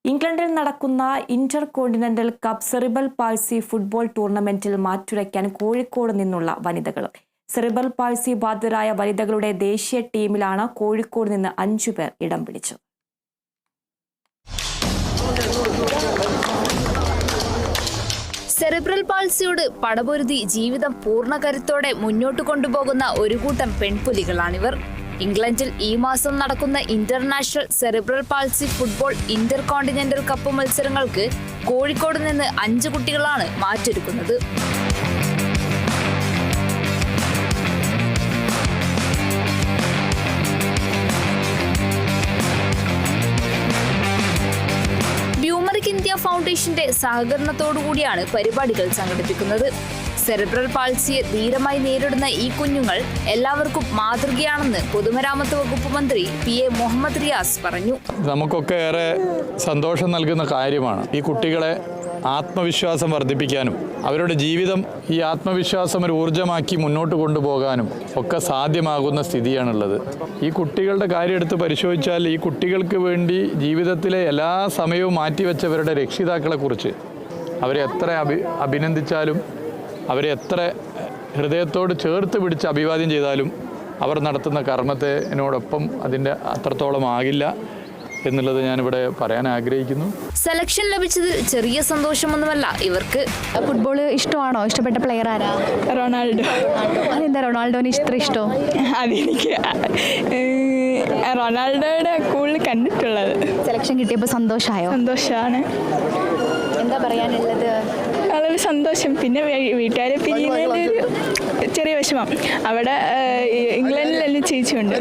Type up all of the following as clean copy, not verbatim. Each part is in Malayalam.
ഇംഗ്ലണ്ടിൽ നടക്കുന്ന Inter continental cup cerebral palsy football ടൂർണമെന്റിൽ മാറ്റുരയ്ക്കാൻ കോഴിക്കോട് നിന്നുള്ള വനിതകൾ. സെറിബ്രൽ പാൾസി ബാധിതരായ വനിതകളുടെ ദേശീയ ടീമിലാണ് കോഴിക്കോട് നിന്ന് 5 പേർ ഇടം പിടിച്ചത്. സെറിബ്രൽ പാൾസിയോട് പടപൊരുതി ജീവിതം പൂർണ്ണ കരുത്തോടെ മുന്നോട്ട് കൊണ്ടുപോകുന്ന ഒരു കൂട്ടം പെൺപുലികളാണിവർ. ഇംഗ്ലണ്ടിൽ ഈ മാസം നടക്കുന്ന international cerebral palsy football Inter continental cup മത്സരങ്ങൾക്ക് കോഴിക്കോട് നിന്ന് 5 കുട്ടികളാണ് മാറ്റൊരുക്കുന്നത്. ബ്യൂമറിക് ഇന്ത്യ ഫൗണ്ടേഷന്റെ സഹകരണത്തോടുകൂടിയാണ് പരിപാടികൾ സംഘടിപ്പിക്കുന്നത്. സെറിബ്രൽ പാൾസിയെ ധീരമായി നേരിടുന്ന ഈ കുഞ്ഞുങ്ങൾ എല്ലാവർക്കും മാതൃകയാണെന്ന് പൊതുമരാമത്ത് വകുപ്പ് മന്ത്രി PA മുഹമ്മദ് റിയാസ് പറഞ്ഞു. നമുക്കൊക്കെ ഏറെ സന്തോഷം നൽകുന്ന കാര്യമാണ് ഈ കുട്ടികളെ ആത്മവിശ്വാസം വർദ്ധിപ്പിക്കാനും അവരുടെ ജീവിതം ഈ ആത്മവിശ്വാസം ഒരു ഊർജ്ജമാക്കി മുന്നോട്ട് കൊണ്ടുപോകാനും ഒക്കെ സാധ്യമാകുന്ന സ്ഥിതിയാണുള്ളത്. ഈ കുട്ടികളുടെ കാര്യം എടുത്ത് പരിശോധിച്ചാൽ ഈ കുട്ടികൾക്ക് വേണ്ടി ജീവിതത്തിലെ എല്ലാ സമയവും മാറ്റിവെച്ചവരുടെ രക്ഷിതാക്കളെക്കുറിച്ച് അവരെ എത്ര അഭിനന്ദിച്ചാലും അവരെ എത്ര ഹൃദയത്തോട് ചേർത്ത് പിടിച്ച് അഭിവാദ്യം ചെയ്താലും അവർ നടത്തുന്ന കർമ്മത്തിനോടൊപ്പം അതിൻ്റെ അത്രത്തോളം ആകില്ല എന്നുള്ളത് ഞാനിവിടെ പറയാൻ ആഗ്രഹിക്കുന്നു. സെലക്ഷൻ ലഭിച്ചതിൽ ചെറിയ സന്തോഷമൊന്നുമല്ല ഇവർക്ക്. ഫുട്ബോൾ ഇഷ്ടമാണോ? ഇഷ്ടപ്പെട്ട പ്ലെയർ ആരാ? റൊണാൾഡോ. അതെന്താ റൊണാൾഡോന് ഇത്ര ഇഷ്ടം? അതെനിക്ക് റൊണാൾഡോയുടെ കൂടുതൽ കണ്ടിട്ടുള്ളത്. സെലക്ഷൻ കിട്ടിയപ്പോൾ സന്തോഷമായോ? സന്തോഷമാണ്. എന്താ പറയാനുള്ളത്? വളരെ സന്തോഷം. പിന്നെ വീട്ടുകാരെ പിരിയുന്നതിലൊരു ചെറിയ വിഷമം. അവിടെ ഇംഗ്ലണ്ടിലെല്ലാം ചേച്ചിയുണ്ട്.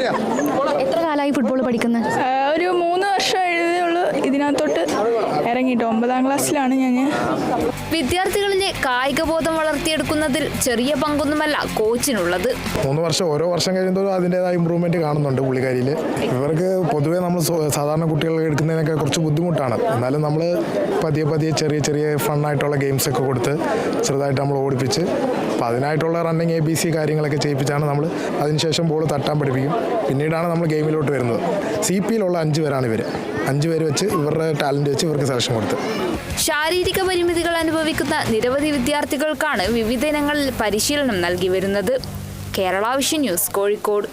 എത്ര കാലമായി ഫുട്ബോൾ പഠിക്കുന്നത്? ഒരു 3 വർഷം എഴുതിയുള്ളൂ. ഇതിനകത്തോട്ട് ഇറങ്ങിയിട്ട് 9ാം ക്ലാസ്സിലാണ് ഞാൻ. വിദ്യാർത്ഥികളിലെ കായികബോധം വളർത്തിയെടുക്കുന്നതിൽ ചെറിയ പങ്കൊന്നുമല്ല കോച്ചിനുള്ളത്. 3 വർഷം ഓരോ വർഷം കഴിയുമ്പോഴും അതിൻ്റെതായ ഇമ്പ്രൂവ്മെന്റ് കാണുന്നുണ്ട് പുള്ളിക്കാരിയിൽ. ഇവർക്ക് പൊതുവേ നമ്മൾ സാധാരണ കുട്ടികൾ എടുക്കുന്നതിനൊക്കെ കുറച്ച് ബുദ്ധിമുട്ടാണ്. എന്നാലും നമ്മൾ പതിയെ ചെറിയ ഫണ്ണായിട്ടുള്ള ഗെയിംസൊക്കെ കൊടുത്ത് ചെറുതായിട്ട് നമ്മൾ ഓടിപ്പിച്ച് അപ്പോൾ അതിനായിട്ടുള്ള റണ്ണിങ് ABC കാര്യങ്ങളൊക്കെ ചെയ്യിപ്പിച്ചാണ് നമ്മൾ അതിനുശേഷം ബോൾ തട്ടാൻ പഠിപ്പിക്കും. പിന്നീടാണ് നമ്മൾ ഗെയിമിലോട്ട് വരുന്നത്. CPയിലുള്ള 5 പേരാണ് ഇവർ. 5 പേര് വെച്ച് ഇവരുടെ ടാലൻറ്റ് വെച്ച് ഇവർക്ക് സെലക്ഷൻ കൊടുത്ത്. ശാരീരിക പരിമിതികൾ അനുഭവിക്കുന്ന നിരവധി വിദ്യാർത്ഥികൾക്കാണ് വിവിധ ഇനങ്ങളിൽ പരിശീലനം നൽകി വരുന്നത്. Kerala vision news, Kozhikode.